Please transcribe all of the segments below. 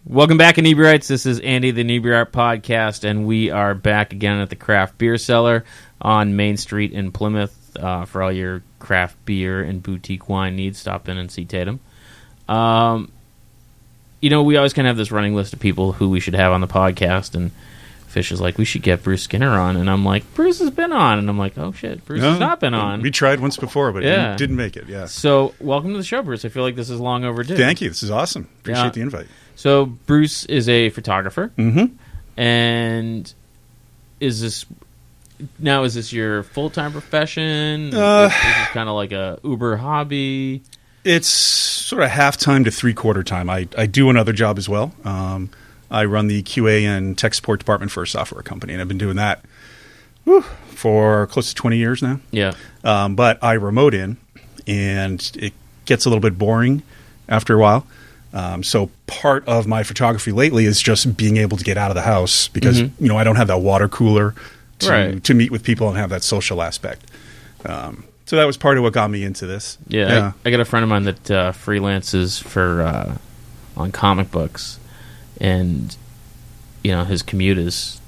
Welcome back, Inebri-arts. This is Andy, the Inebri-art podcast, and we are back again at the Craft Beer Cellar on Main Street in Plymouth. For all your craft beer and boutique wine needs, stop in and see Tatum. We always kind of have this running list of people who we should have on the podcast, and Fish is like, we should get Bruce Skinner on, and I'm like, Bruce has been on, and I'm like, oh shit, Bruce has not been on. We tried once before, but didn't make it. Yeah. So welcome to the show, Bruce. I feel like this is long overdue. Thank you. This is awesome. Appreciate the invite. So Bruce is a photographer, and is this your full-time profession? Is this kind of like a Uber hobby? It's sort of half-time to three-quarter time. I do another job as well. I run the QA and tech support department for a software company, and I've been doing that for close to 20 years now. Yeah. But I remote in, and it gets a little bit boring after a while. So part of my photography lately is just being able to get out of the house because, I don't have that water cooler to meet with people and have that social aspect. So that was part of what got me into this. Yeah. I got a friend of mine that freelances for on comic books, and, his commute is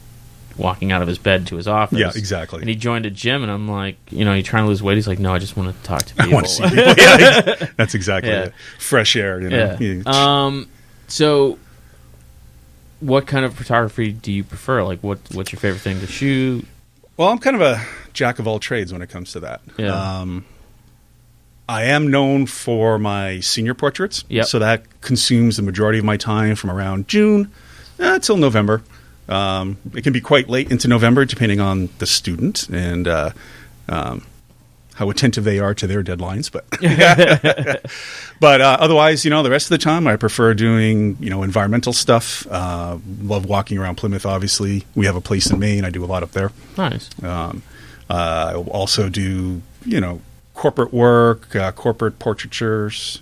walking out of his bed to his office. Yeah, exactly. And he joined a gym, and I'm like, you trying to lose weight? He's like, no, I just want to talk to people. I want to see people. Yeah, that's exactly it. Fresh air, Yeah. So what kind of photography do you prefer? Like, what's your favorite thing to shoot? Well, I'm kind of a jack of all trades when it comes to that. Yeah. I am known for my senior portraits, so that consumes the majority of my time from around June till November. It can be quite late into November, depending on the student and how attentive they are to their deadlines. But otherwise, the rest of the time, I prefer doing environmental stuff. Love walking around Plymouth. Obviously, we have a place in Maine. I do a lot up there. Nice. I also do corporate work, corporate portraitures.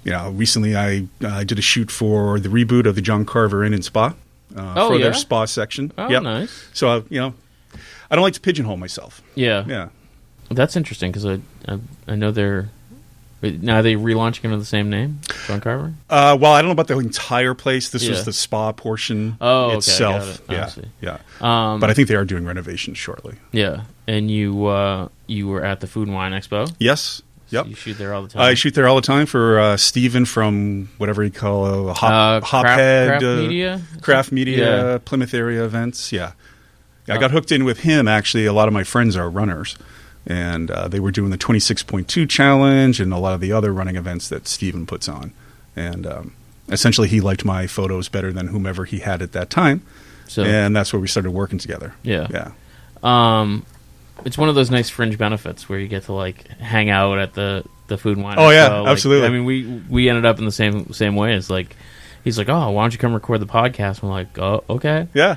Recently I did a shoot for the reboot of the John Carver Inn and Spa for their spa section. Oh, nice. So, I don't like to pigeonhole myself. Yeah. Yeah. That's interesting because I know they're... Now, are they relaunching under the same name, John Carver? Well, I don't know about the entire place. This was the spa portion itself. Yeah. But I think they are doing renovations shortly. Yeah. And you were at the Food and Wine Expo? Yes. Yep. So you shoot there all the time? I shoot there all the time for Steven from whatever you call Hophead. Craft Media, Plymouth area events. Yeah. I got hooked in with him, actually. A lot of my friends are runners. And they were doing the 26.2 challenge and a lot of the other running events that Steven puts on. And essentially he liked my photos better than whomever he had at that time. And that's where we started working together. Yeah. It's one of those nice fringe benefits where you get to hang out at the Food and Wine. Oh, yeah, absolutely. I mean, we ended up in the same way. It's like, he's like, oh, why don't you come record the podcast? I'm like, oh, okay. Yeah.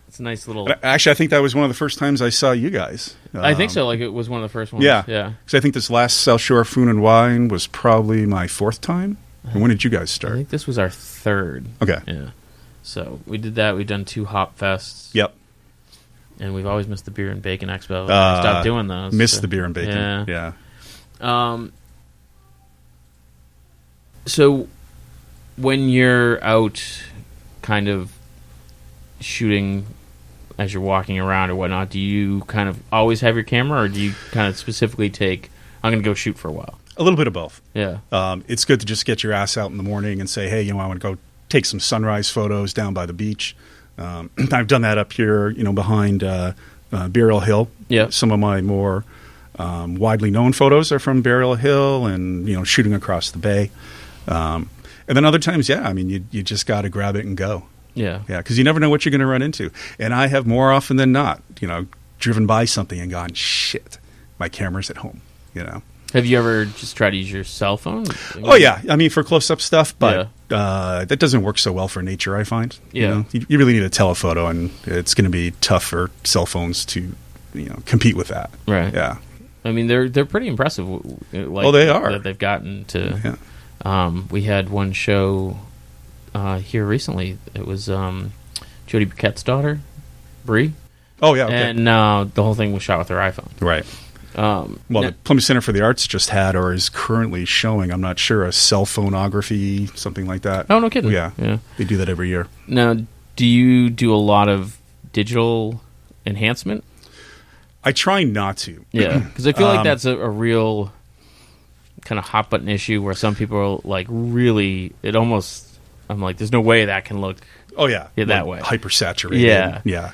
It's a nice little... Actually, I think that was one of the first times I saw you guys. I think so. It was one of the first ones. Yeah. Yeah. Because I think this last South Shore Food and Wine was probably my fourth time. And when did you guys start? I think this was our third. Okay. Yeah. So we did that. We've done 2 hop fests. Yep. And we've always missed the Beer and Bacon Expo. We stopped doing those. Missed the Beer and Bacon. Yeah. So when you're out kind of shooting as you're walking around or whatnot, do you kind of always have your camera, or do you kind of specifically take, I'm going to go shoot for a while? A little bit of both. Yeah. It's good to just get your ass out in the morning and say, hey, I want to go take some sunrise photos down by the beach. I've done that up here, behind Burial Hill. Yeah. Some of my more widely known photos are from Burial Hill and, shooting across the bay. And then other times, you just got to grab it and go. Yeah. Yeah, because you never know what you're going to run into. And I have more often than not, driven by something and gone, shit, my camera's at home, Have you ever just tried to use your cell phone? Oh, yeah. I mean, for close-up stuff, but that doesn't work so well for nature, I find. Yeah. You really need a telephoto, and it's going to be tough for cell phones to, compete with that. Right. Yeah. I mean, they're pretty impressive. They are. That they've gotten to. Yeah. We had one show here recently. It was Jody Burkett's daughter, Bree. Oh, yeah. Okay. And the whole thing was shot with her iPhone. Right. The Plymouth Center for the Arts just had, or is currently showing, I'm not sure, a cell phoneography, something like that. Oh, no kidding. Yeah. They do that every year. Now, do you do a lot of digital enhancement? I try not to. Yeah, because I feel like that's a real kind of hot button issue where some people are like really, I'm like, there's no way that can look that way. Hypersaturated. Yeah. Yeah.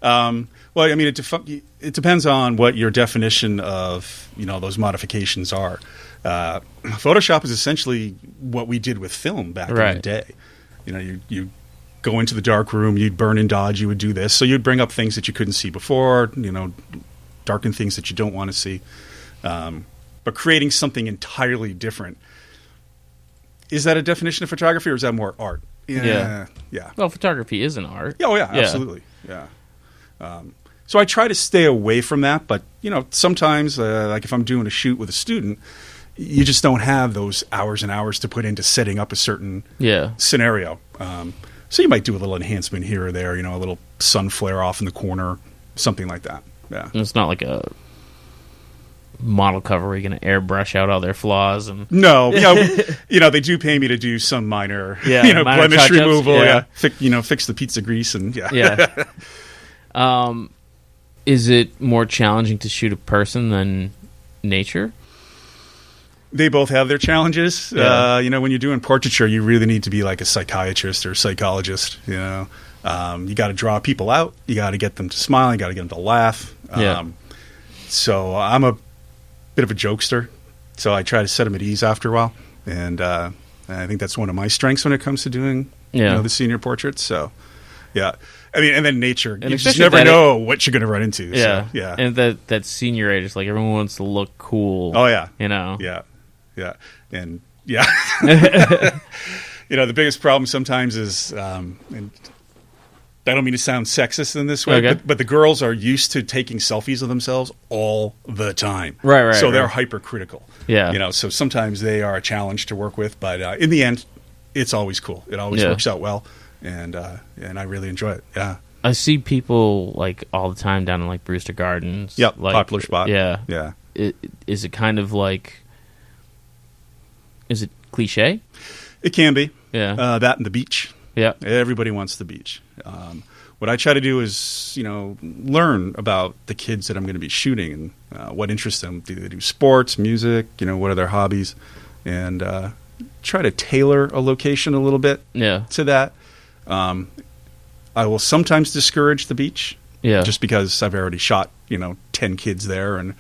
Well, I mean, it depends on what your definition of, those modifications are. Photoshop is essentially what we did with film back in the day. You go into the dark room, you'd burn and dodge, you would do this. So you'd bring up things that you couldn't see before, darken things that you don't want to see. But creating something entirely different, is that a definition of photography or is that more art? Yeah. Well, photography is an art. Oh, yeah, absolutely. Yeah. So I try to stay away from that, but sometimes, like if I'm doing a shoot with a student, you just don't have those hours and hours to put into setting up a certain scenario. So you might do a little enhancement here or there, a little sun flare off in the corner, something like that. Yeah, and it's not like a model cover where you're going to airbrush out all their flaws and no, they do pay me to do some minor, minor blemish removal, fix the pizza grease and Is it more challenging to shoot a person than nature? They both have their challenges. When you're doing portraiture, you really need to be like a psychiatrist or psychologist. You got to draw people out. You got to get them to smile. You got to get them to laugh. So I'm a bit of a jokester. So I try to set them at ease after a while. And I think that's one of my strengths when it comes to doing the senior portraits. So, yeah. I mean, and then nature. And you just never know what you're going to run into. Yeah. So, yeah. And that senior age, it's like everyone wants to look cool. Oh, yeah. Yeah. Yeah. And the biggest problem sometimes is, and I don't mean to sound sexist in this way, but the girls are used to taking selfies of themselves all the time. Right. So they're hypercritical. Yeah. So sometimes they are a challenge to work with, but in the end, it's always cool. It always works out well, and I really enjoy it. Yeah. I see people like all the time down in like Brewster Gardens. Yep, like, popular spot. Yeah. Yeah. Is it kind of like... Is it cliche? It can be. Yeah. That and the beach. Yeah. Everybody wants the beach. What I try to do is, learn about the kids that I'm going to be shooting and what interests them. Do they do sports, music? What are their hobbies? And try to tailor a location a little bit to that. I will sometimes discourage the beach. Yeah. Just because I've already shot, 10 kids there and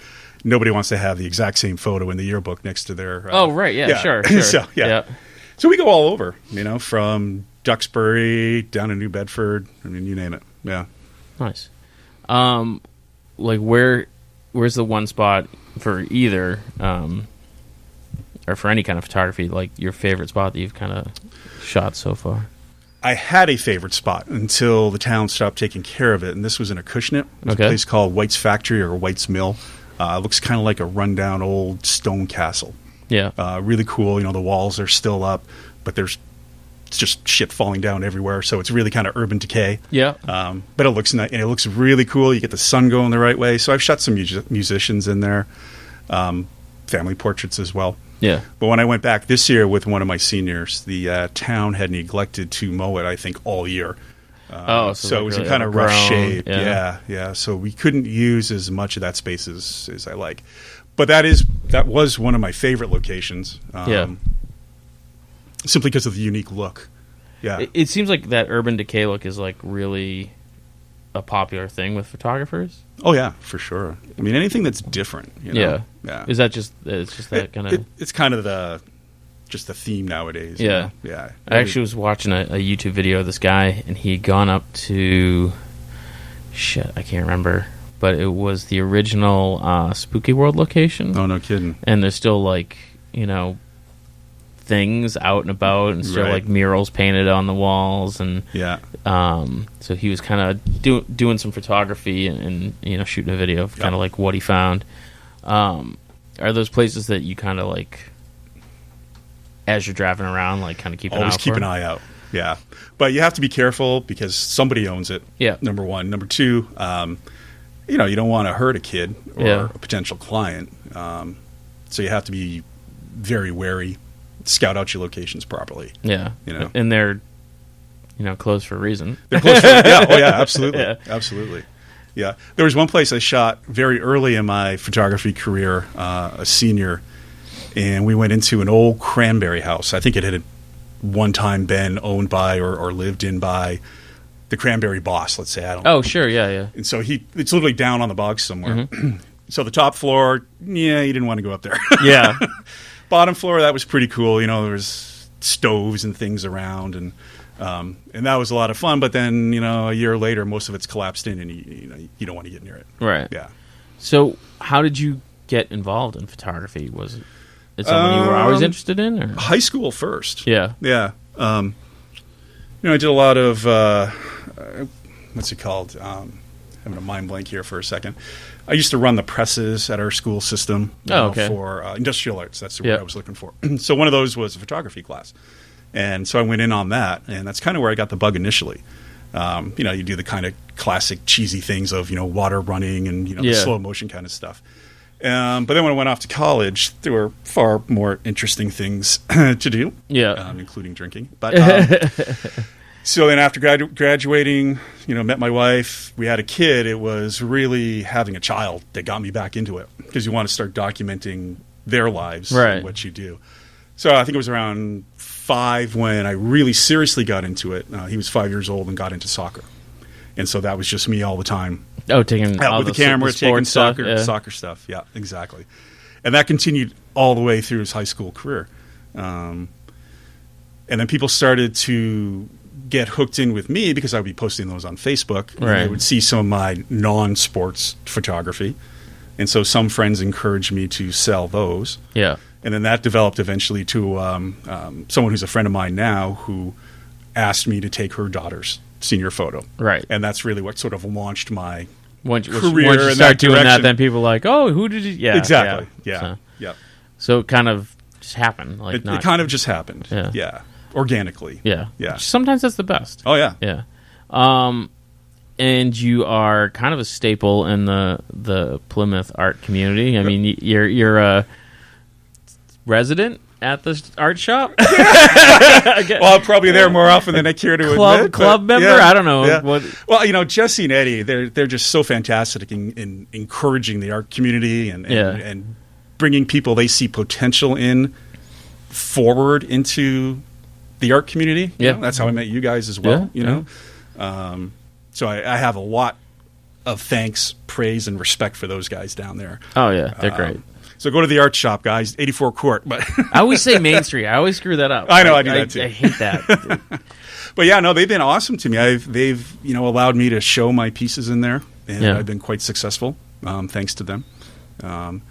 nobody wants to have the exact same photo in the yearbook next to their... Sure. So, So we go all over, from Duxbury down to New Bedford. I mean, you name it. Yeah. Nice. Where's the one spot for either, or for any kind of photography, like your favorite spot that you've kind of shot so far? I had a favorite spot until the town stopped taking care of it, and this was in Acushnet. It's a place called White's Factory or White's Mill. It looks kind of like a rundown old stone castle. Yeah. Really cool. The walls are still up, but there's just shit falling down everywhere, so it's really kind of urban decay. Yeah. But it looks nice, and it looks really cool. You get the sun going the right way. So I've shot some musicians in there, family portraits as well. Yeah. But when I went back this year with one of my seniors, the town had neglected to mow it, I think, all year. So it was in kind of rough shape. Yeah. So we couldn't use as much of that space as I like. But that was one of my favorite locations. Simply because of the unique look. Yeah. It seems like that urban decay look is like really a popular thing with photographers. Oh yeah, for sure. I mean, anything that's different. Yeah. Is that just that kind of? It's kind of the theme nowadays. Yeah. Yeah. I actually was watching a YouTube video of this guy, and he'd gone up to I can't remember, but it was the original Spooky World location. Oh, no kidding. And there's still like things out and about, and still like murals painted on the walls, and so he was kind of doing some photography and shooting a video of kind of like what he found. Are those places that you kind of like, as you're driving around, like kind of keep always keep an eye out? Yeah, but you have to be careful because somebody owns it. Yeah. Number one. Number two, you don't want to hurt a kid or a potential client. So you have to be very wary, scout out your locations properly. Yeah. And they're, closed for a reason. They're closed for Oh, yeah, absolutely. Yeah. Absolutely. Yeah. There was one place I shot very early in my photography career, a senior, and we went into an old cranberry house. I think it had one time been owned by or lived in by the cranberry boss, let's say. I don't know. Oh, sure. Yeah. And so it's literally down on the bog somewhere. Mm-hmm. So the top floor, he didn't want to go up there. Yeah. Bottom floor, that was pretty cool. There was stoves and things around, and that was a lot of fun. But then, a year later, most of it's collapsed in, and you don't want to get near it. Right. Yeah. So how did you get involved in photography? Was it something you were always interested in? Or? High school first. Yeah. Yeah. I did a lot of, what's it called? Having a mind blank here for a second. I used to run the presses at our school system for industrial arts. That's the word I was looking for. So one of those was a photography class. And so I went in on that, and that's kind of where I got the bug initially. You do the kind of classic cheesy things of, water running and, the slow motion kind of stuff. But then when I went off to college, there were far more interesting things to do, including drinking. But so then after graduating, met my wife, we had a kid. It was really having a child that got me back into it, because you want to start documenting their lives and what you do. So I think it was around 5 when I really seriously got into it. He was 5 years old and got into soccer. And so that was just me all the time. Oh, taking out with the camera, taking soccer stuff. Yeah, exactly. And that continued all the way through his high school career. And then people started to get hooked in with me because I would be posting those on Facebook. And they would see some of my non-sports photography. And so some friends encouraged me to sell those. Yeah. And then that developed eventually to someone who's a friend of mine now, who asked me to take her daughter's senior photo. Right. And that's really what sort of launched my career. Once you start doing that, then people are like, oh, who did you... Yeah, exactly. Yeah. So it kind of just happened. It kind of just happened. Yeah. Organically. Yeah. Yeah. Sometimes that's the best. Oh, yeah. Yeah. And you are kind of a staple in the Plymouth art community. I mean, you're a resident at the art shop. Well, I'm probably there more often than I care to admit. Club member? Yeah, I don't know. Yeah. Well, Jesse and Eddie, they're just so fantastic in encouraging the art community and bringing people they see potential in forward into the art community. Yeah, that's how I met you guys as well. So I have a lot of thanks, praise, and respect for those guys down there. Oh yeah, they're great. So go to the art shop, guys. 84 Court. But I always say Main Street. I always screw that up. I know, I do that too. I hate that. But yeah, no, they've been awesome to me. They've allowed me to show my pieces in there, and I've been quite successful, thanks to them. And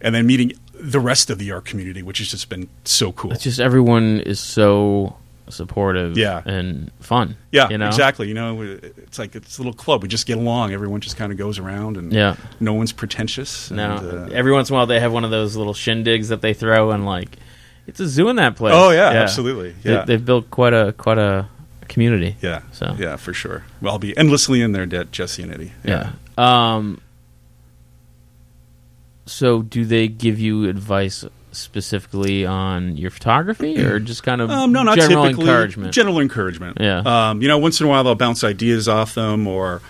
then meeting the rest of the art community, which has just been so cool. It's just everyone is so supportive and fun. Yeah, exactly. It's like it's a little club. We just get along. Everyone just kind of goes around, and no one's pretentious. No, every once in a while they have one of those little shindigs that they throw, and like it's a zoo in that place. Oh yeah. Absolutely. Yeah, they've built quite a community. Yeah, so yeah, for sure. Well, I'll be endlessly in their debt, Jesse and Eddie. Yeah. So, do they give you advice specifically on your photography, or just kind of no, not general typically. Encouragement? General encouragement. Yeah. Once in a while they'll bounce ideas off them, or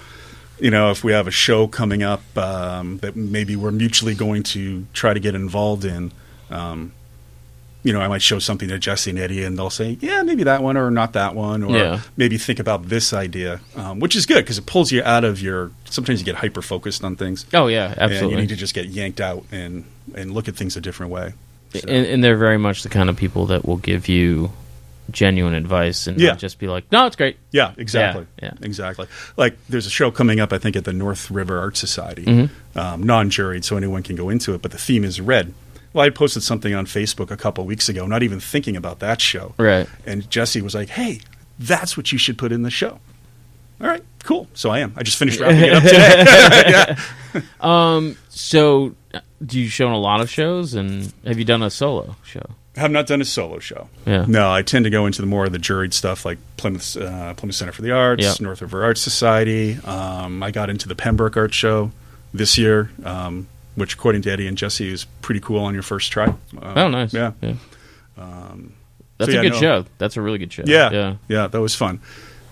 if we have a show coming up that maybe we're mutually going to try to get involved in. I might show something to Jesse and Eddie, and they'll say, yeah, maybe that one, or not that one, or maybe think about this idea, which is good because it pulls you out of sometimes you get hyper-focused on things. Oh, yeah, absolutely. And you need to just get yanked out and look at things a different way. So. And they're very much the kind of people that will give you genuine advice and not just be like, no, it's great. Yeah, exactly. Yeah. Exactly. Like, there's a show coming up, I think, at the North River Art Society, non-juried, so anyone can go into it, but the theme is red. Well, I posted something on Facebook a couple of weeks ago, not even thinking about that show. Right. And Jesse was like, hey, that's what you should put in the show. All right, cool. So I am. I just finished wrapping it up today. So do you show in a lot of shows, and have you done a solo show? I have not done a solo show. Yeah. No, I tend to go into the more of the juried stuff like Plymouth Center for the Arts, Yep. North River Arts Society. I got into the Pembroke Art Show this year, which according to Eddie and Jesse is pretty cool on your first try. Oh, nice. Yeah. That's a good show. That's a really good show. Yeah, that was fun.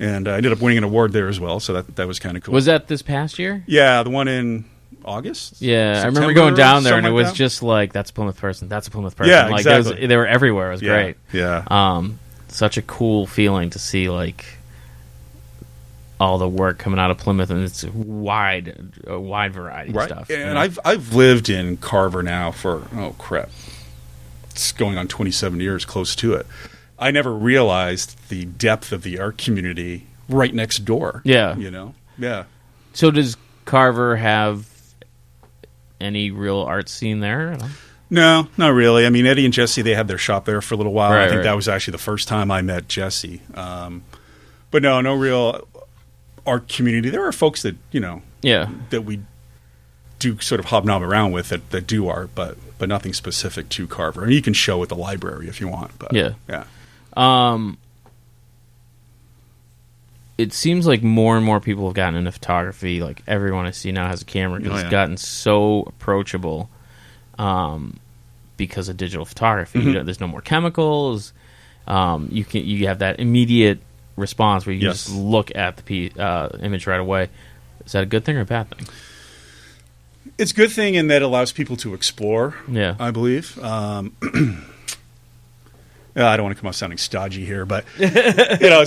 And I ended up winning an award there as well, so that was kind of cool. Was that this past year? Yeah, the one in August? Yeah, September, I remember going down there, and it like was that. just like, that's a Plymouth person, that's a Plymouth person. Yeah, like, exactly. They were everywhere. It was great. Yeah. Such a cool feeling to see, like, all the work coming out of Plymouth, and it's a wide variety of stuff. And I've lived in Carver now for, it's going on 27 years, close to it. I never realized the depth of the art community right next door. Yeah. Yeah. So does Carver have any real art scene there? No, not really. I mean, Eddie and Jesse, they had their shop there for a little while. Right, I think that was actually the first time I met Jesse. But no real art community. There are folks that, that we do sort of hobnob around with that do art, but nothing specific to Carver. And you can show at the library if you want. But yeah. Yeah. It seems like more and more people have gotten into photography. Like, everyone I see now has a camera because it's gotten so approachable because of digital photography. Mm-hmm. There's no more chemicals. You have that immediate response where you can just look at the image right away. Is that a good thing or a bad thing? It's a good thing in that it allows people to explore, Yeah. I believe. I don't want to come off sounding stodgy here, but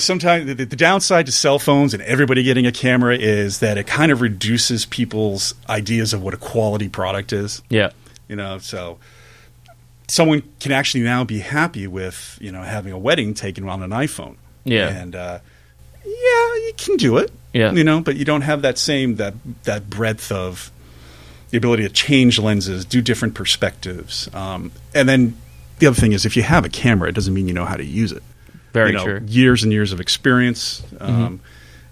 sometimes the downside to cell phones and everybody getting a camera is that it kind of reduces people's ideas of what a quality product is. Yeah. So someone can actually now be happy with, having a wedding taken on an iPhone. Yeah. And you can do it. Yeah. But you don't have that breadth of the ability to change lenses, do different perspectives. And then the other thing is, if you have a camera, it doesn't mean you know how to use it. Very true. Years and years of experience. And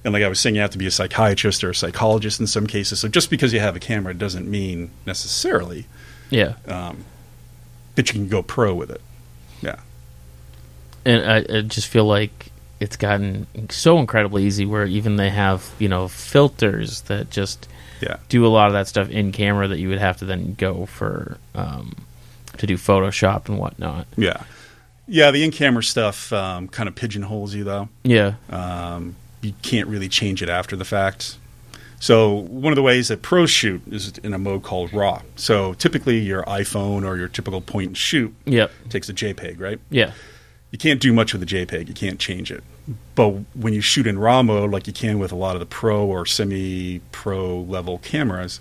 like I was saying, you have to be a psychiatrist or a psychologist in some cases. So just because you have a camera doesn't mean necessarily that you can go pro with it. Yeah. And I just feel like it's gotten so incredibly easy where even they have, filters that just do a lot of that stuff in camera that you would have to then go for to do Photoshop and whatnot. Yeah. Yeah, the in-camera stuff kind of pigeonholes you, though. Yeah. You can't really change it after the fact. So one of the ways that pros shoot is in a mode called RAW. So typically your iPhone or your typical point-and-shoot takes a JPEG, right? Yeah. You can't do much with a JPEG. You can't change it. But when you shoot in RAW mode, like you can with a lot of the pro or semi-pro level cameras,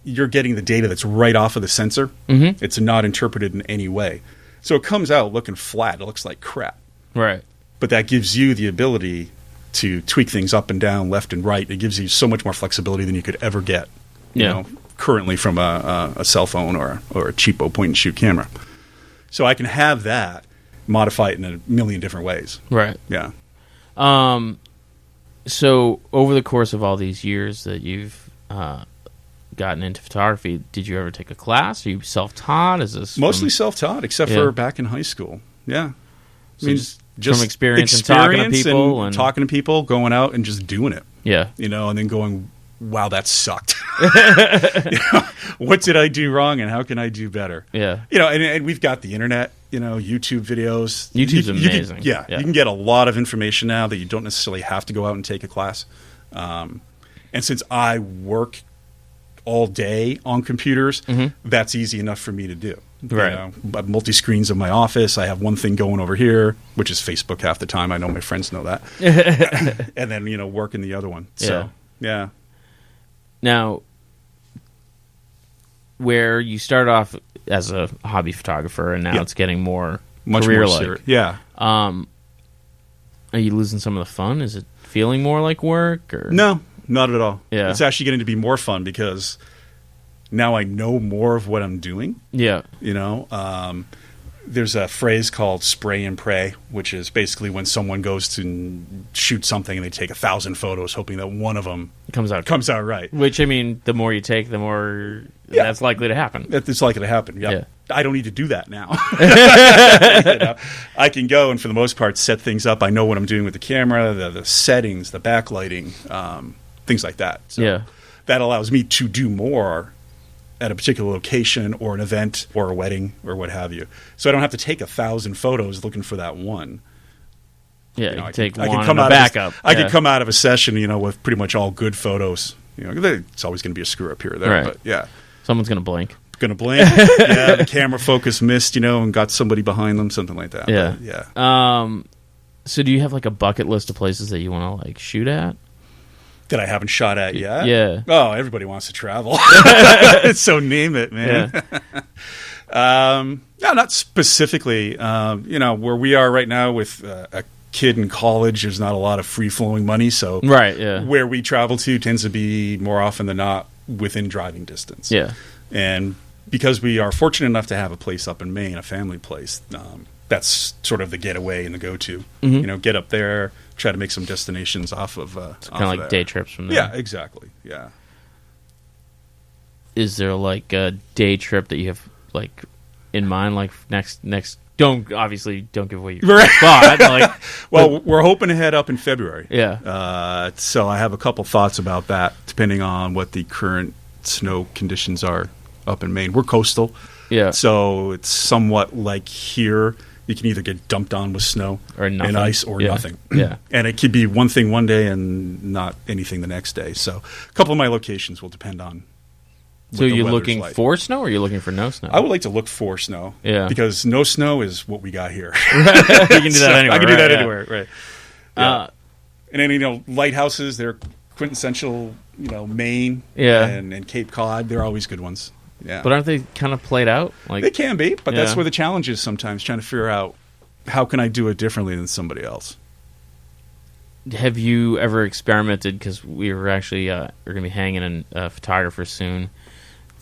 you're getting the data that's right off of the sensor. Mm-hmm. It's not interpreted in any way. So it comes out looking flat. It looks like crap. Right. But that gives you the ability to tweak things up and down, left and right. It gives you so much more flexibility than you could ever get currently from a cell phone or a cheapo point-and-shoot camera. So I can have that, modify it in a million different ways. Right. Yeah. So over the course of all these years that you've gotten into photography, did you ever take a class? Are you self-taught? Is this mostly self-taught, except for back in high school? Yeah. So I mean, just from experience and talking to people and talking to people, going out and just doing it. Yeah. And then going, wow, that sucked. What did I do wrong and how can I do better? Yeah. And we've got the internet, YouTube videos. YouTube's amazing. You can get a lot of information now that you don't necessarily have to go out and take a class. And since I work all day on computers, that's easy enough for me to do. Right. I have multi-screens in my office. I have one thing going over here, which is Facebook half the time. I know my friends know that. And then, working the other one. So, yeah. Now, where you start off as a hobby photographer and now it's getting much more career-like. Yeah. Are you losing some of the fun? Is it feeling more like work? Or? No, not at all. Yeah. It's actually getting to be more fun because now I know more of what I'm doing. Yeah. there's a phrase called spray and pray, which is basically when someone goes to shoot something and they take 1,000 photos, hoping that one of them comes out right. Which, I mean, the more you take, the more that's likely to happen. It's likely to happen. Yep. Yeah. I don't need to do that now. I can go and, for the most part, set things up. I know what I'm doing with the camera, the settings, the backlighting, things like that. So that allows me to do more at a particular location or an event or a wedding or what have you. So I don't have to take 1,000 photos looking for that one. Yeah, I take can one come and a backup. I can come out of a session, with pretty much all good photos. It's always going to be a screw up here or there, but yeah. Someone's going to blink. The camera focus missed, and got somebody behind them, something like that. Yeah. But, yeah. So do you have like a bucket list of places that you want to like shoot at? That I haven't shot at yet? Yeah. Oh, everybody wants to travel. So name it, man. Yeah. No, not specifically. Where we are right now with a kid in college, there's not a lot of free-flowing money. So where we travel to tends to be more often than not within driving distance. Yeah. And because we are fortunate enough to have a place up in Maine, a family place, that's sort of the getaway and the go-to. Mm-hmm. Get up there, try to make some destinations off of kind of like there. Day trips from there. Yeah, exactly. Yeah. Is there like a day trip that you have like in mind? Like next? Don't give away your spot. Like, we're hoping to head up in February. Yeah. So I have a couple thoughts about that, depending on what the current snow conditions are up in Maine. We're coastal. Yeah. So it's somewhat like here. You can either get dumped on with snow or nothing. And ice or nothing. Yeah. And it could be one thing one day and not anything the next day. So a couple of my locations will depend on what So the you're weather's looking like. for snow or you're looking for no snow? I would like to look for snow. Yeah. Because no snow is what we got here. You can do that anywhere. I can do that yeah. anywhere, right. Yeah. And then, lighthouses, they're quintessential, Maine and Cape Cod. They're always good ones. Yeah. But aren't they kind of played out? Like they can be, but that's where the challenge is sometimes, trying to figure out how can I do it differently than somebody else. Have you ever experimented? Because we were actually we're going to be hanging in a photographer soon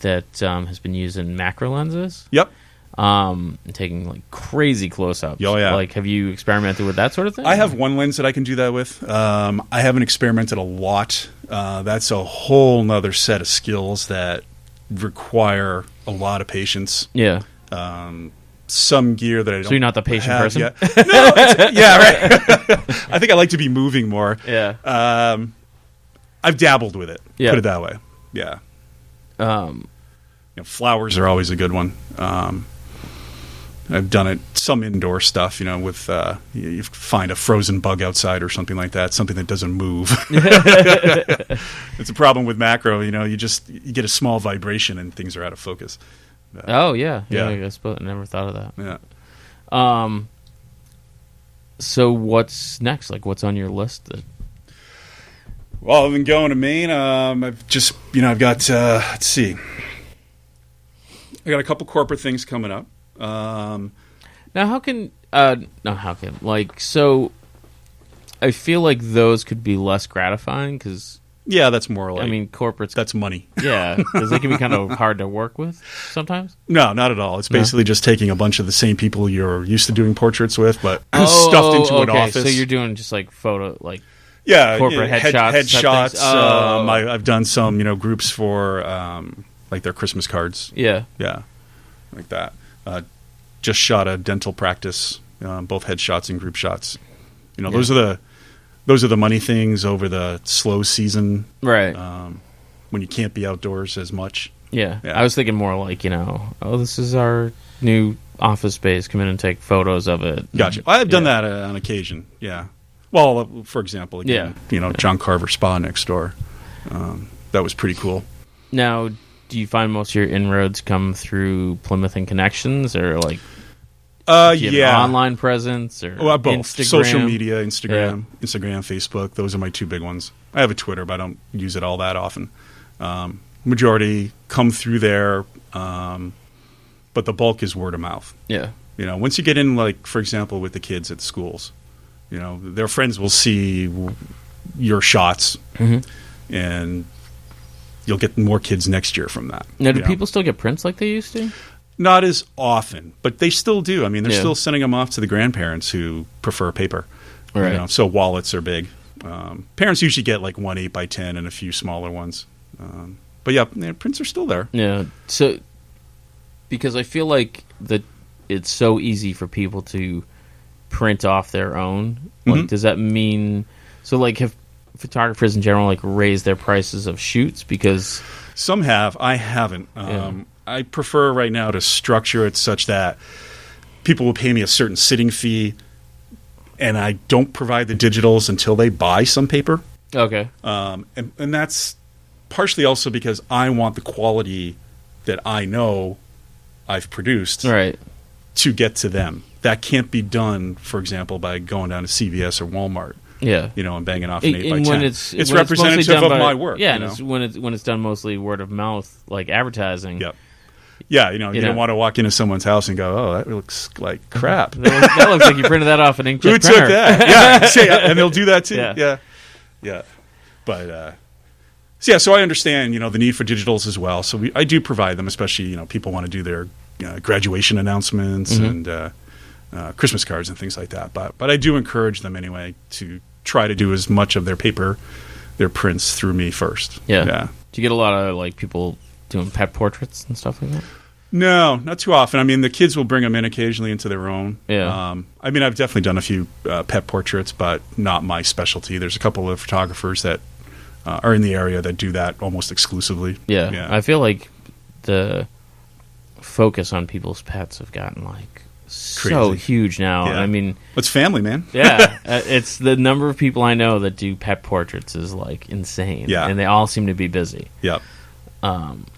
that has been using macro lenses. Yep. And taking like crazy close-ups. Oh, yeah. Like, have you experimented with that sort of thing? I have one lens that I can do that with. I haven't experimented a lot. That's a whole nother set of skills that require a lot of patience. Yeah. Some gear that I don't. So you're not the patient person? Yet. No. Yeah. Right. I think I like to be moving more. Yeah. I've dabbled with it. Yeah. Put it that way. Yeah. Flowers are always a good one. I've done it some indoor stuff, with you find a frozen bug outside or something like that, something that doesn't move. It's a problem with macro. You get a small vibration and things are out of focus. Yeah. I suppose I never thought of that. Yeah. So what's next? Like, what's on your list? Well, I've been going to Maine. I've just, I've got, let's see. I got a couple corporate things coming up. So I feel like those could be less gratifying because... Yeah, that's more like... I mean, corporates... That's money. Yeah, because they can be kind of hard to work with sometimes. No, not at all. It's basically just taking a bunch of the same people you're used to doing portraits with, but stuffed into an office. So you're doing just like corporate headshots. Headshots. I've done some, groups for like their Christmas cards. Yeah. Yeah, like that. Just shot a dental practice, both headshots and group shots. Those are the money things over the slow season, right? When you can't be outdoors as much. Yeah. I was thinking more like this is our new office space. Come in and take photos of it. Gotcha. I've done that on occasion. Yeah. Well, for example, again, John Carver Spa next door. That was pretty cool. Now, do you find most of your inroads come through Plymouth and connections, or like? Do you have an online presence or both. Instagram? Social media, Instagram, Facebook. Those are my two big ones. I have a Twitter, but I don't use it all that often. Majority come through there, but the bulk is word of mouth. Yeah. Once you get in, like, for example, with the kids at schools, their friends will see your shots, and you'll get more kids next year from that. Now, do people still get prints like they used to? Not as often, but they still do. I mean, they're still sending them off to the grandparents who prefer paper. Right. You know, so wallets are big. Parents usually get like 1 8x10 and a few smaller ones. But yeah, prints are still there. Yeah. So, because I feel like that it's so easy for people to print off their own. Like, does that mean so? Like, have photographers in general like raised their prices of shoots? Because some have. I haven't. I prefer right now to structure it such that people will pay me a certain sitting fee, and I don't provide the digitals until they buy some paper. Okay. And that's partially also because I want the quality that I know I've produced to get to them. That can't be done, for example, by going down to CVS or Walmart. Yeah, and banging off an 8x10. When it's representative of my work. Yeah, and when it's done mostly word of mouth, like advertising. Yep. Yeah, you don't want to walk into someone's house and go, "Oh, that looks like crap." that looks like you printed that off an inkjet printer. Who took that? Yeah, and they'll do that too. Yeah. But so I understand, the need for digitals as well. So I do provide them, especially people want to do their graduation announcements and Christmas cards and things like that. But I do encourage them anyway to try to do as much of their prints through me first. Yeah. Do you get a lot of like people doing pet portraits and stuff like that? No, not too often. I mean, the kids will bring them in occasionally into their own. Yeah. I mean, I've definitely done a few pet portraits, but not my specialty. There's a couple of photographers that are in the area that do that almost exclusively. Yeah. I feel like the focus on people's pets have gotten like so huge now. Yeah. I mean, it's family, man. Yeah. It's the number of people I know that do pet portraits is like insane. Yeah. And they all seem to be busy. Yep.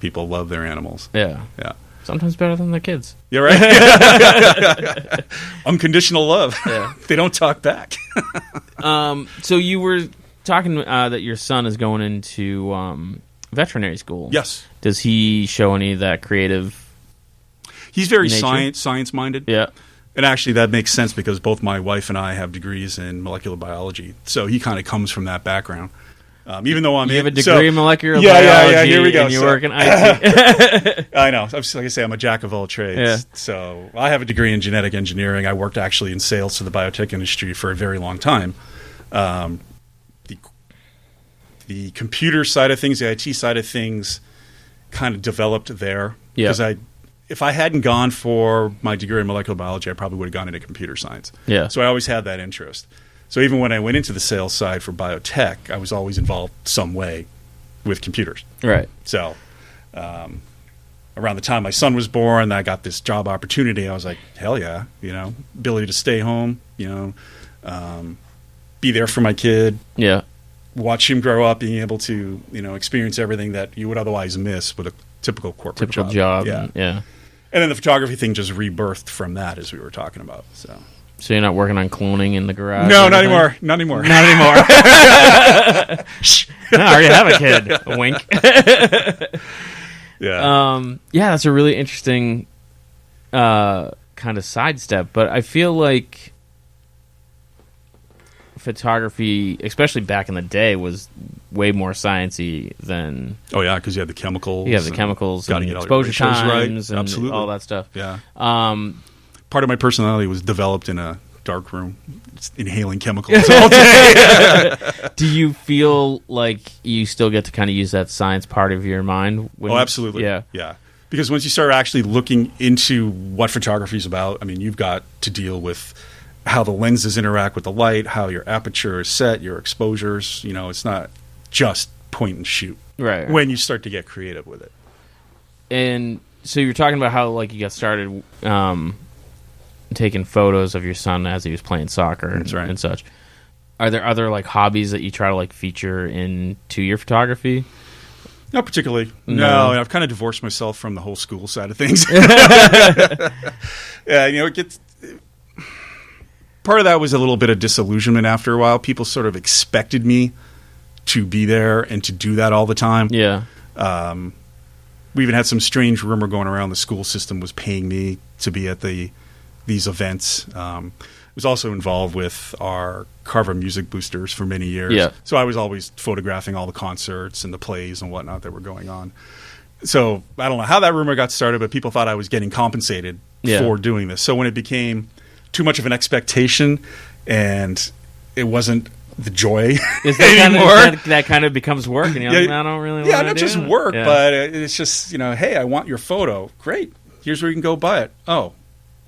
People love their animals. Yeah. Sometimes better than their kids. You're right. Unconditional love. Yeah. They don't talk back. So you were talking that your son is going into veterinary school. Yes. Does he show any of that creative? He's very science-minded. Yeah. And actually that makes sense because both my wife and I have degrees in molecular biology. So he kind of comes from that background. Even though you have a degree in molecular biology, yeah, here we go. And you work in IT. I know. Like I say, I'm a jack of all trades. Yeah. So I have a degree in genetic engineering. I worked actually in sales to the biotech industry for a very long time. The computer side of things, the IT side of things, kind of developed there. Because if I hadn't gone for my degree in molecular biology, I probably would have gone into computer science. Yeah. So I always had that interest. So even when I went into the sales side for biotech, I was always involved some way with computers. Right. So around the time my son was born, I got this job opportunity. I was like, hell yeah, ability to stay home, be there for my kid. Yeah. Watch him grow up, being able to, experience everything that you would otherwise miss with a typical corporate job. Yeah. Yeah. And then the photography thing just rebirthed from that, as we were talking about. So you're not working on cloning in the garage? No, not anymore. Not anymore. Shh. No, I already have a kid. A wink. Yeah. That's a really interesting kind of sidestep. But I feel like photography, especially back in the day, was way more sciencey than... Oh, yeah, because you have the chemicals. You have the chemicals and the exposure times right. and Absolutely. all that stuff. Yeah. Part of my personality was developed in a dark room, inhaling chemicals all day. Do you feel like you still get to kind of use that science part of your mind? Absolutely. Yeah. Because once you start actually looking into what photography is about, I mean, you've got to deal with how the lenses interact with the light, how your aperture is set, your exposures. It's not just point and shoot. Right. When you start to get creative with it. And so you were talking about how like you got started taking photos of your son as he was playing soccer and such. Are there other like hobbies that you try to like feature into your photography? Not particularly. No, I've kind of divorced myself from the whole school side of things. Yeah, it gets... Part of that was a little bit of disillusionment after a while. People sort of expected me to be there and to do that all the time. Yeah. We even had some strange rumor going around the school system was paying me to be at these events. Was also involved with our Carver Music Boosters for many years. Yeah. So I was always photographing all the concerts and the plays and whatnot that were going on. So I don't know how that rumor got started, but people thought I was getting compensated for doing this. So when it became too much of an expectation and it wasn't the joy anymore, that kind of becomes work, and you're like, I don't really want to do it. not just work, but it's just, hey, I want your photo. Great. Here's where you can go buy it. Oh,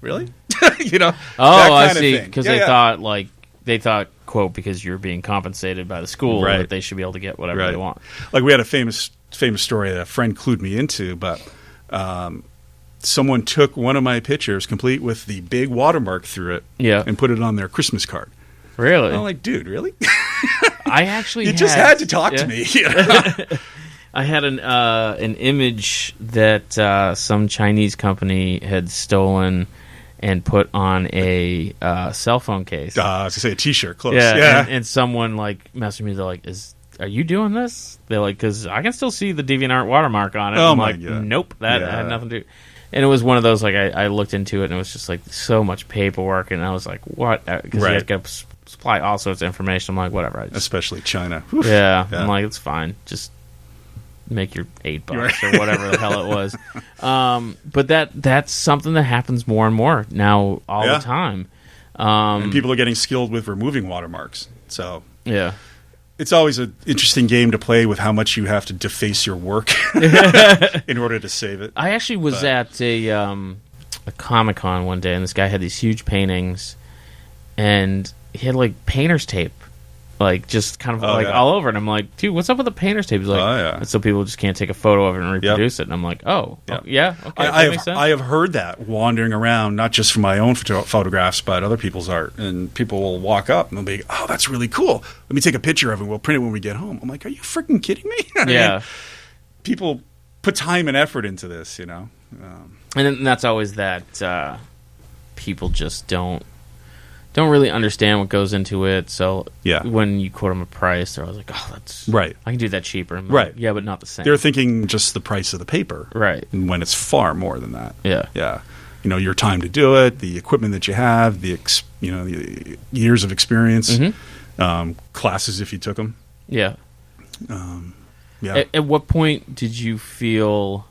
really? I see. Because they thought, quote, because you're being compensated by the school, that they should be able to get whatever they want. Like we had a famous story that a friend clued me into, but someone took one of my pictures, complete with the big watermark through it, and put it on their Christmas card. Really? I'm like, dude, really? I actually just had to talk to me. I had an image that some Chinese company had stolen and put on a cell phone case. I was going to say a T-shirt, close. Yeah. And someone messaged me. They're like, are you doing this? They're like, because I can still see the DeviantArt watermark on it. Oh, I'm like, nope, that had nothing to do. And it was one of those, I looked into it, and it was just, so much paperwork, and I was like, what? Because you have to supply all sorts of information. I'm like, whatever. Especially China. Yeah. I'm like, it's fine. Just make your $8 or whatever the hell it was. But that's something that happens more and more now all the time. And people are getting skilled with removing watermarks. So yeah. It's always an interesting game to play with how much you have to deface your work in order to save it. I actually was at a Comic-Con one day, and this guy had these huge paintings, and he had painter's tape, just kind of all over it. And I'm like, dude, what's up with the painter's tape? He's like, so people just can't take a photo of it and reproduce it. And I'm like, okay, that makes sense. I have heard that wandering around, not just from my own photographs, but other people's art. And people will walk up and they'll be, oh, that's really cool. Let me take a picture of it. We'll print it when we get home. I'm like, are you freaking kidding me? I mean, people put time and effort into this, And that's always that people just don't really understand what goes into it. So when you quote them a price, they're always like, oh, that's right. I can do that cheaper. I'm like, yeah, but not the same. They're thinking just the price of the paper. Right. When it's far more than that. Yeah. Yeah. Your time to do it, the equipment that you have, the years of experience, classes if you took them. Yeah. At what point did you feel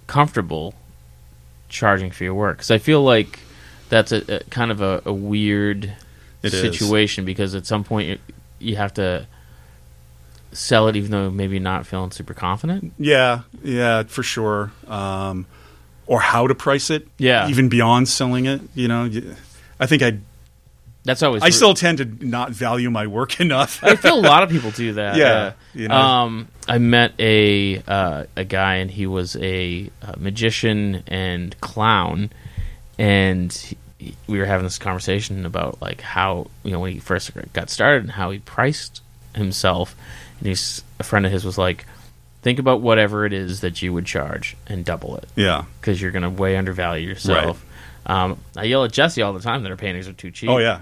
comfortable charging for your work? Because I feel like that's a kind of a weird situation, because at some point you have to sell it even though maybe not feeling super confident. Yeah, for sure. Or how to price it, even beyond selling it. I think I still tend to not value my work enough. I feel a lot of people do that. I met a guy, and he was a magician and clown, and we were having this conversation about how when he first got started and how he priced himself. And a friend of his was like, think about whatever it is that you would charge and double it. Yeah, because you're going to way undervalue yourself. Right. I yell at Jesse all the time that our paintings are too cheap. Oh yeah,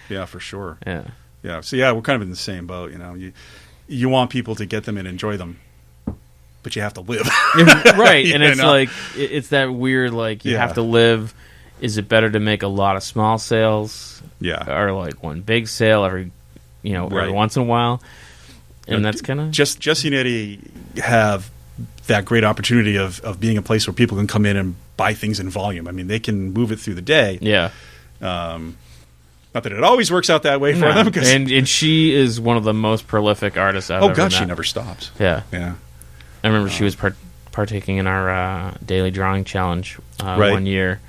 yeah, for sure. Yeah. So we're kind of in the same boat. You want people to get them and enjoy them, but you have to live. Right, and it's it's that weird you have to live. Is it better to make a lot of small sales? Yeah. Or one big sale every once in a while? And that's kind of... Jesse and Eddie have that great opportunity of being a place where people can come in and buy things in volume. I mean, they can move it through the day. Yeah. Not that it always works out that way for them. And she is one of the most prolific artists I've ever met. She never stops. Yeah. Yeah. I remember she was partaking in our daily drawing challenge one year.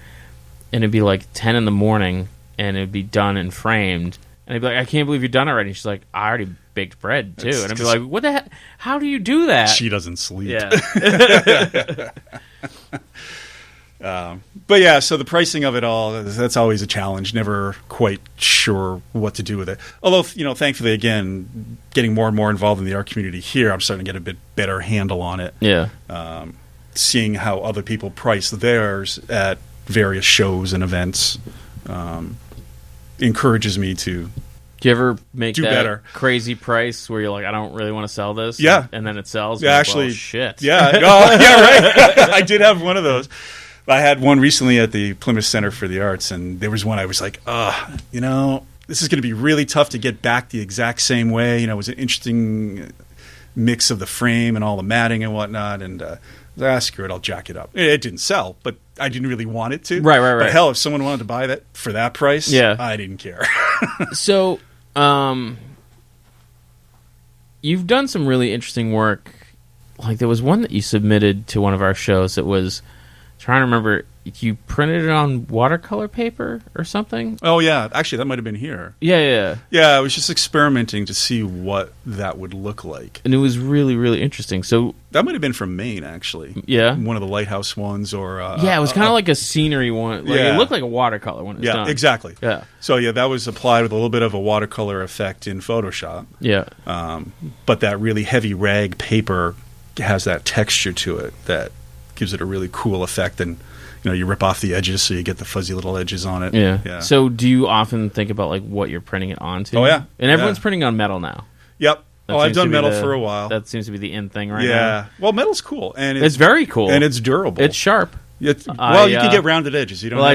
And it'd be 10 in the morning, and it'd be done and framed. And I'd be like, I can't believe you're done already. And she's like, I already baked bread, too. And I'd be like, what the heck? How do you do that? She doesn't sleep. Yeah. But so the pricing of it all, that's always a challenge. Never quite sure what to do with it. Although, thankfully, again, getting more and more involved in the art community here, I'm starting to get a bit better handle on it. Yeah. Seeing how other people price theirs at various shows and events encourages me to do you ever make do that better. Crazy price where you're like, I don't really want to sell this? Yeah. And then it sells? Yeah, actually. Well, shit. Yeah. Right. I did have one of those. I had one recently at the Plymouth Center for the Arts, and there was one I was like, this is going to be really tough to get back the exact same way. It was an interesting mix of the frame and all the matting and whatnot. And screw it, I'll jack it up. It didn't sell, but I didn't really want it to. Right. But hell, if someone wanted to buy that for that price, I didn't care. So, you've done some really interesting work. Like, there was one that you submitted to one of our shows that was, trying to remember, you printed it on watercolor paper or something? Oh, yeah. Actually, that might have been here. Yeah. Yeah, I was just experimenting to see what that would look like. And it was really, really interesting. So that might have been from Maine, actually. Yeah? One of the lighthouse ones or... it was kind of like a scenery one. Like, it looked like a watercolor when it was done. Yeah, exactly. Yeah. So, that was applied with a little bit of a watercolor effect in Photoshop. Yeah. But that really heavy rag paper has that texture to it that gives it a really cool effect, and you rip off the edges so you get the fuzzy little edges on it. Yeah. So do you often think about like what you're printing it onto? Oh yeah. And everyone's printing on metal now. Yep. I've done metal for a while. That seems to be the in thing right now. Yeah. Well, metal's cool, and it's very cool, and it's durable. It's sharp. You can get rounded edges. You don't. Well, I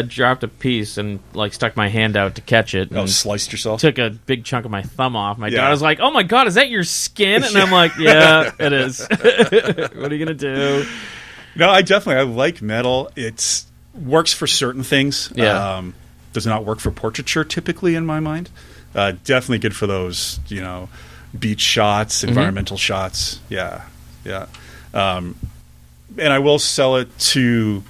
dropped a piece and like stuck my hand out to catch it. And sliced yourself. Took a big chunk of my thumb off. My daughter's like, "Oh my god, is that your skin?" And I'm like, "Yeah, it is." What are you gonna do? No, I like metal. It works for certain things. Yeah. Does not work for portraiture typically, in my mind. Definitely good for those, beach shots, environmental shots. Yeah. And I will sell it to,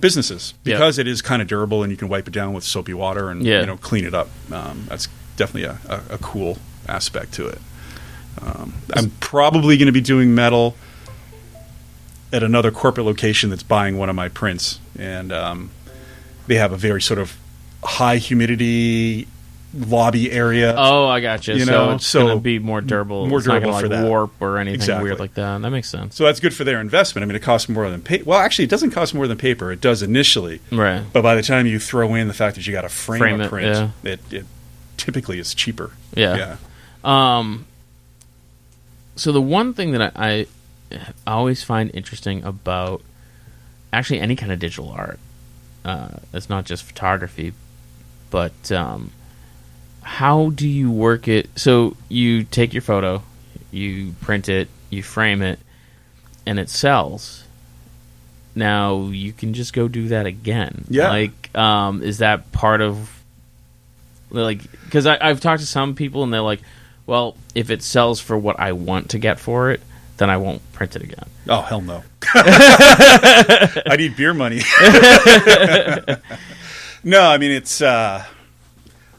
businesses because it is kind of durable and you can wipe it down with soapy water and clean it up. That's definitely a cool aspect to it. I'm probably going to be doing metal at another corporate location that's buying one of my prints, and they have a very sort of high humidity lobby area. Oh, I got you. So it's going to be more durable. More durable it's not gonna, for like, that. warp or anything weird like that. That makes sense. So that's good for their investment. I mean, it costs more than paper. Well, actually, it doesn't cost more than paper. It does initially. Right. But by the time you throw in the fact that you got to frame a it, print, it typically is cheaper. Yeah. So the one thing that I always find interesting about actually any kind of digital art, it's not just photography, but how do you work it? So you take your photo, you print it, you frame it, and it sells. Now you can just go do that again. Yeah. Like, is that part of, like, because I've talked to some people and they're like, well, if it sells for what I want to get for it, then I won't print it again. Oh, hell no. I need beer money. No, I mean, it's...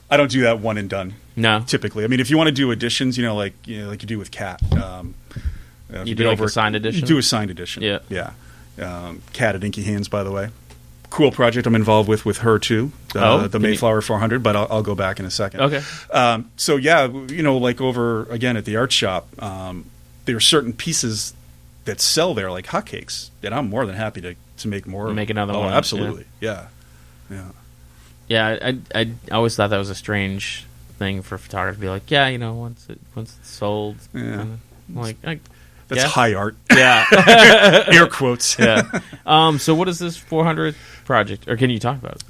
I don't do that one and done. No, typically. I mean, if you want to do editions, like you do with Kat. You do like a signed edition. You do a signed edition. Yeah. Kat at Inky Hands, by the way. Cool project I'm involved with her too. The Mayflower 400, but I'll go back in a second. Okay. So yeah, like over again at the art shop, there are certain pieces that sell there like hotcakes, and I'm more than happy to make more. Make another one. Absolutely. Yeah. Yeah, I always thought that was a strange thing for photography to be like, once it's sold, I'm like that's high art. Yeah, air quotes. Yeah. So what is this 400 project, or can you talk about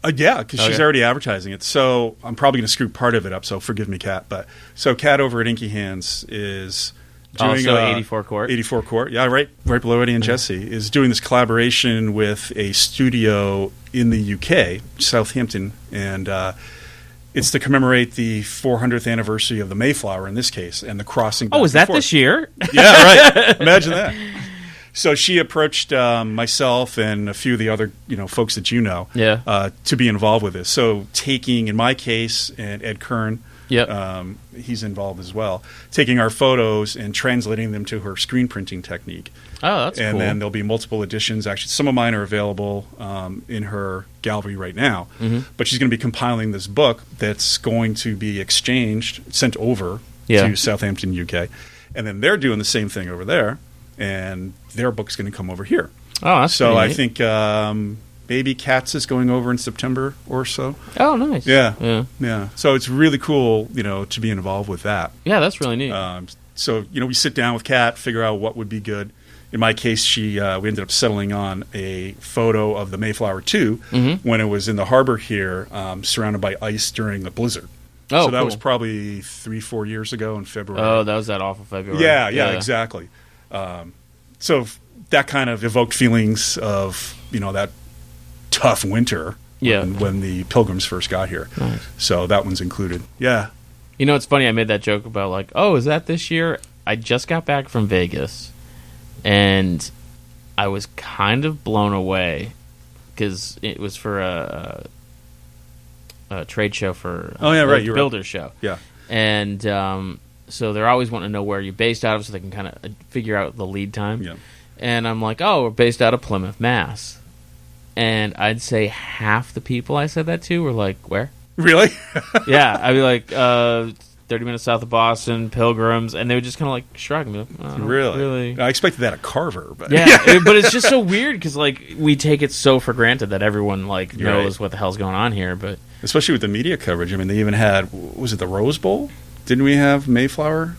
it? Yeah, because she's already advertising it. So I'm probably going to screw part of it up. So forgive me, Kat. But so Kat over at Inky Hands is doing 84 Court. 84 Court. Yeah, right below Eddie and Jesse is doing this collaboration with a studio in the UK, Southampton, and it's to commemorate the 400th anniversary of the Mayflower in this case, and the crossing. Oh, is that this year? Yeah, right. Imagine that. So she approached myself and a few of the other folks that to be involved with this. So taking, in my case, and Ed Kern. Yep. He's involved as well. Taking our photos and translating them to her screen printing technique. Oh, that's cool. And then there'll be multiple editions. Actually, some of mine are available in her gallery right now. Mm-hmm. But she's going to be compiling this book that's going to be exchanged, sent over to Southampton, UK. And then they're doing the same thing over there. And their book's going to come over here. Oh, that's so I neat. think Baby Cats is going over in September or so. Oh, nice. Yeah. So it's really cool, to be involved with that. Yeah, that's really neat. So we sit down with Kat, figure out what would be good. In my case, we ended up settling on a photo of the Mayflower 2 when it was in the harbor here, surrounded by ice during the blizzard. So that cool. was probably 3-4 years ago in February. Oh, that was that awful February. Yeah, exactly. So that kind of evoked feelings of, that tough winter when the Pilgrims first got here. Nice. So that one's included. Yeah. It's funny. I made that joke about like, oh, is that this year? I just got back from Vegas, and I was kind of blown away because it was for a trade show for right, builder show. Yeah. And so they're always wanting to know where you're based out of so they can kind of figure out the lead time. Yeah. And I'm like, oh, we're based out of Plymouth, Mass. And I'd say half the people I said that to were like, where? Really? Yeah. I'd be like, 30 minutes south of Boston, Pilgrims. And they would just kind of like shrug me. Like, really? I expected that at Carver. But yeah. But it's just so weird because like we take it so for granted that everyone like knows what the hell's going on here. But especially with the media coverage. I mean, they even had, was it the Rose Bowl? Didn't we have Mayflower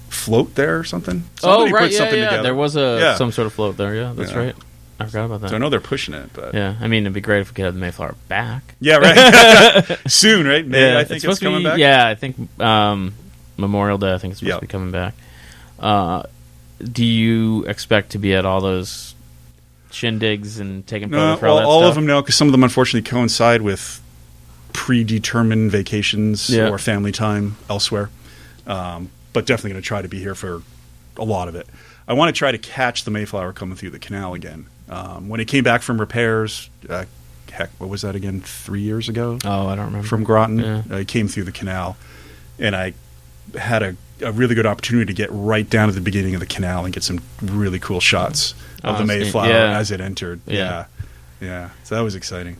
float there or something? Somebody right. put something together. There was some sort of float there. Yeah, that's right. I forgot about that. So I know they're pushing it, but yeah, I mean, it'd be great if we could have the Mayflower back. Yeah, right. Soon, right? May, I think it's coming back. Yeah, I think Memorial Day. I think it's supposed to be coming back. Do you expect to be at all those shindigs and taking photos for all that all stuff? of them no, because some of them unfortunately coincide with predetermined vacations or family time elsewhere. But definitely going to try to be here for a lot of it. I want to try to catch the Mayflower coming through the canal again. When it came back from repairs, what was that again? 3 years ago? Oh, I don't remember. From Groton, it came through the canal, and I had a really good opportunity to get right down to the beginning of the canal and get some really cool shots of the Mayflower as it entered. Yeah. So that was exciting.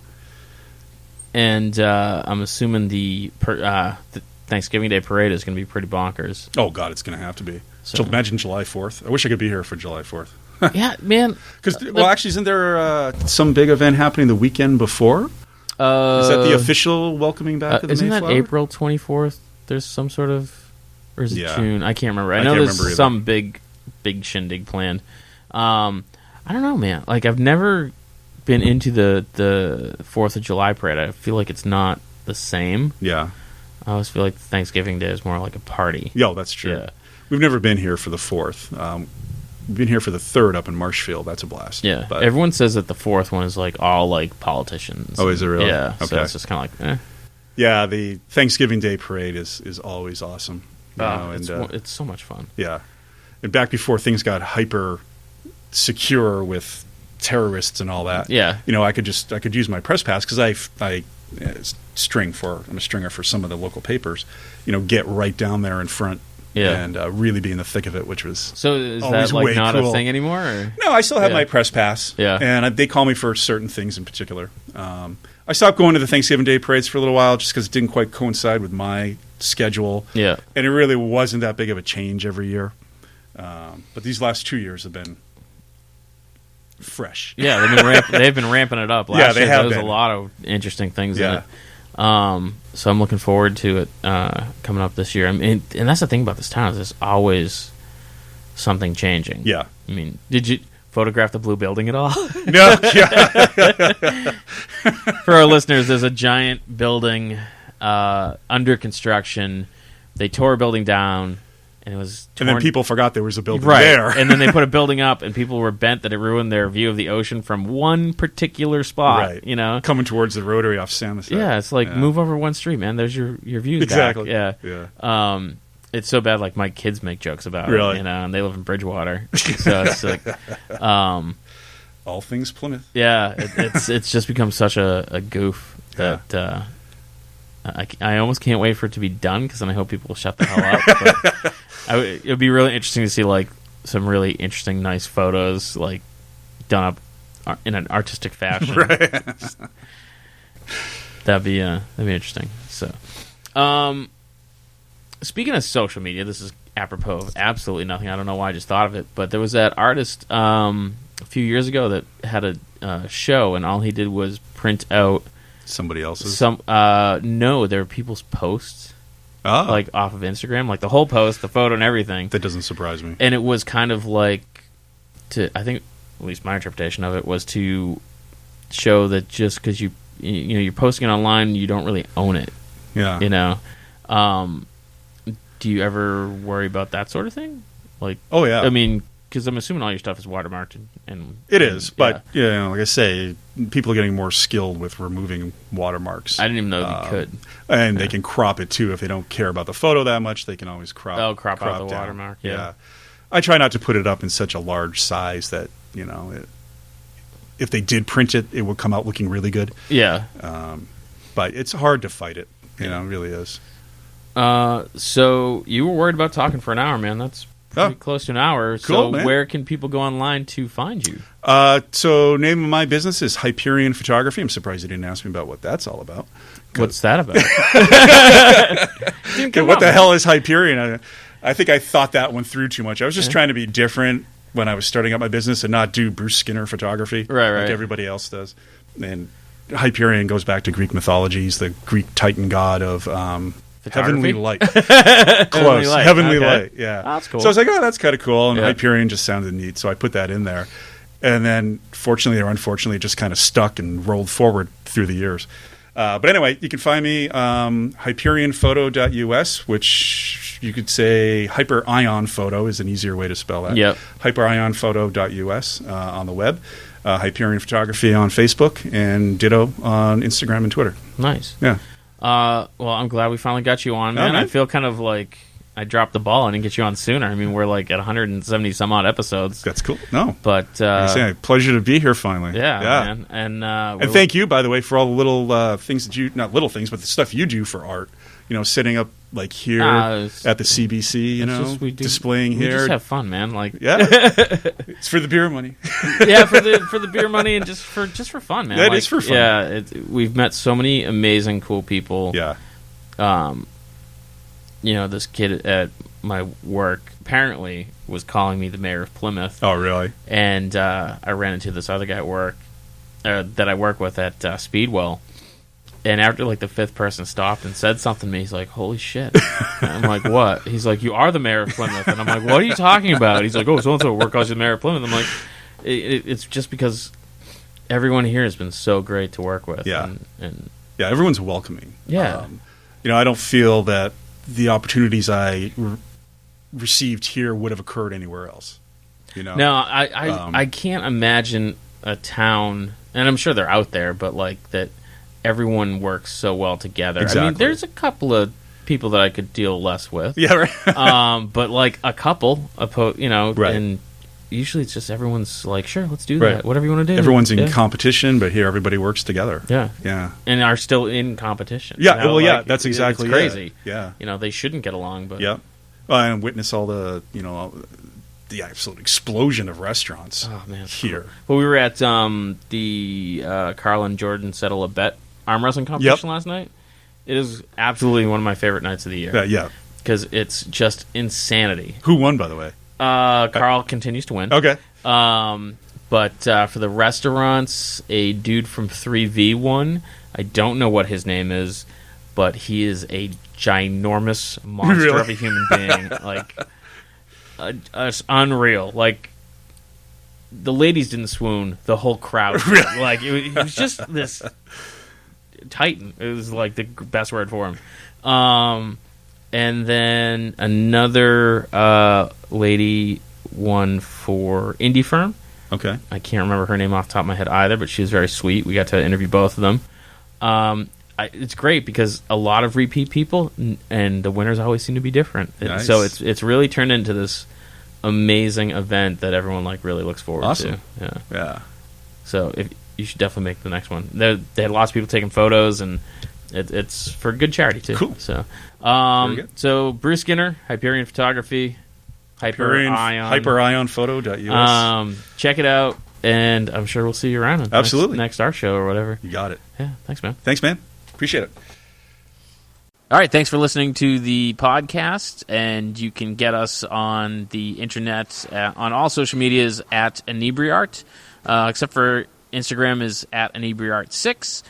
And I'm assuming the Thanksgiving Day parade is going to be pretty bonkers. Oh, God, it's going to have to be. So imagine July 4th. I wish I could be here for July 4th. Yeah, man. Because, actually, isn't there some big event happening the weekend before? Is that the official welcoming back of the Mayflower? Isn't that April 24th? There's some sort of... Or is it June? I can't remember. I know there's some big shindig planned. I don't know, man. Like, I've never been into the 4th of July parade. I feel like it's not the same. Yeah. I always feel like Thanksgiving Day is more like a party. Yeah, that's true. Yeah. We've never been here for the 4th. We've been here for the 3rd up in Marshfield. That's a blast. Yeah. But everyone says that the 4th one is like all like politicians. Oh, is it really? Yeah. Okay. So it's just kind of like, Yeah, the Thanksgiving Day parade is always awesome. It's so much fun. Yeah. And back before things got hyper secure with terrorists and all that. Yeah. I could use my press pass because I'm a stringer for some of the local papers. Get right down there in front. Yeah. And really be in the thick of it, which was so. Is that like not cool. A thing anymore? Or? No, I still have my press pass. Yeah, and they call me for certain things in particular. I stopped going to the Thanksgiving Day parades for a little while just because it didn't quite coincide with my schedule. Yeah, and it really wasn't that big of a change every year. But these last 2 years have been fresh. Yeah, they've been ramping it up. Last year, there was a lot of interesting things in it. So I'm looking forward to it coming up this year. I mean, and that's the thing about this town is there's always something changing. Yeah. I mean, did you photograph the blue building at all? No. Yeah. For our listeners, there's a giant building under construction. They tore a building down. And it was torn. And then people forgot there was a building there. And then they put a building up, and people were bent that it ruined their view of the ocean from one particular spot. Right. Coming towards the Rotary off Samoset. Yeah, it's like move over one street, man. There's your views exactly. back. Yeah. It's so bad. Like my kids make jokes about it. And they live in Bridgewater, so it's like all things Plymouth. Yeah, it's just become such a goof that. I almost can't wait for it to be done because then I hope people will shut the hell up. It would be really interesting to see like some really interesting, nice photos like done up in an artistic fashion. Right. That'd be interesting. So, speaking of social media, this is apropos of absolutely nothing. I don't know why I just thought of it, but there was that artist a few years ago that had a show, and all he did was print out somebody else's. No, there were people's posts. Oh. Like off of Instagram, like the whole post, the photo and everything. That doesn't surprise me. And it was kind of like I think at least my interpretation of it was to show that just because you're posting it online, you don't really own it. Yeah. Do you ever worry about that sort of thing? Like, oh yeah, I mean, because I'm assuming all your stuff is watermarked, and it is. But like I say, people are getting more skilled with removing watermarks. I didn't even know they could, and they can crop it too if they don't care about the photo that much. They can always crop out the down. watermark. Yeah, I try not to put it up in such a large size that if they did print it, it would come out looking really good. Yeah, but it's hard to fight it. It really is. So you were worried about talking for an hour, man. That's pretty close to an hour. Cool, so man. Where can people go online to find you? So name of my business is Hyperion Photography. I'm surprised you didn't ask me about what that's all about. What's that about? What the hell is Hyperion? I think I thought that one through too much. I was just trying to be different when I was starting up my business and not do Bruce Skinner photography like everybody else does. And Hyperion goes back to Greek mythology. He's the Greek Titan god of heavenly light. Close. Heavenly light. Yeah. Oh, that's cool. So I was like, that's kind of cool. And Hyperion just sounded neat. So I put that in there. And then, fortunately or unfortunately, it just kind of stuck and rolled forward through the years. But anyway, you can find me hyperionphoto.us, which you could say Hyperion Photo is an easier way to spell that. Yep. Hyperionphoto.us on the web. Hyperion Photography on Facebook, and ditto on Instagram and Twitter. Nice. Yeah. Well, I'm glad we finally got you on, man. I feel kind of like I dropped the ball. I didn't get you on sooner. I mean, we're like at 170 some odd episodes. That's cool. No, but pleasure to be here finally. Yeah. Man. And thank you, by the way, for all the little things that not little things, but the stuff you do for art. Setting up like here at the CBC. Displaying here. We just have fun, man. Like, it's for the beer money. Yeah, for the beer money and just for fun, man. That is for fun. Yeah, we've met so many amazing, cool people. Yeah. This kid at my work apparently was calling me the mayor of Plymouth. Oh, really? And I ran into this other guy at work that I work with at Speedwell. And after like the fifth person stopped and said something to me, he's like, "Holy shit!" And I'm like, "What?" He's like, "You are the mayor of Plymouth." And I'm like, "What are you talking about?" He's like, "Oh, so and so work calls you the mayor of Plymouth." I'm like, "It's just because everyone here has been so great to work with." Yeah, and everyone's welcoming. Yeah, I don't feel that the opportunities I received here would have occurred anywhere else. No, I can't imagine a town, and I'm sure they're out there, but like that. Everyone works so well together. Exactly. I mean, there's a couple of people that I could deal less with. Yeah, right. But like a couple, right. And usually it's just everyone's like, sure, let's do that. Whatever you want to do. Everyone's in competition, but here everybody works together. Yeah. Yeah. And are still in competition. Yeah, that's exactly crazy. Yeah. They shouldn't get along, but yeah. And witness all the, the absolute explosion of restaurants here. Well, we were at the Carl and Jordan Settle a Bet arm wrestling competition last night. It is absolutely one of my favorite nights of the year. Yeah. Because it's just insanity. Who won, by the way? Carl continues to win. Okay. But for the restaurants, a dude from 3V won. I don't know what his name is, but he is a ginormous monster of a human being. Like, it's unreal. Like, the ladies didn't swoon. The whole crowd. Like, it was just this titan. It was like the best word for him. And then another lady won for Indie Firm. Okay. I can't remember her name off the top of my head either, but she was very sweet. We got to interview both of them. It's great because a lot of repeat people, and the winners always seem to be different. Nice. So it's really turned into this amazing event that everyone like really looks forward to. Yeah. So you should definitely make the next one. They had lots of people taking photos, and it's for good charity too. Cool. So, so Bruce Skinner, Hyperion Photography, hyperionphoto.us. Check it out, and I'm sure we'll see you around. Absolutely. Next art show or whatever. You got it. Yeah. Thanks, man. Appreciate it. All right, thanks for listening to the podcast, and you can get us on the internet on all social medias at Inebri-art, except for Instagram is at Inebri-art6.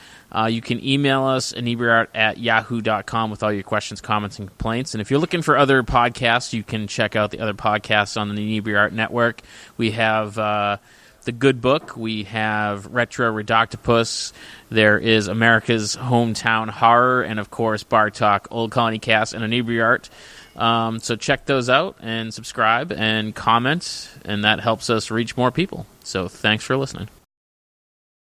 You can email us, inebriart@yahoo.com, with all your questions, comments, and complaints. And if you're looking for other podcasts, you can check out the other podcasts on the Inebri-art Network. We have The Good Book. We have Retro Redoctopus. There is America's Hometown Horror, and of course Bar Talk, Old Colony Cast, and Inebri-art. So check those out and subscribe and comment, and that helps us reach more people. So thanks for listening.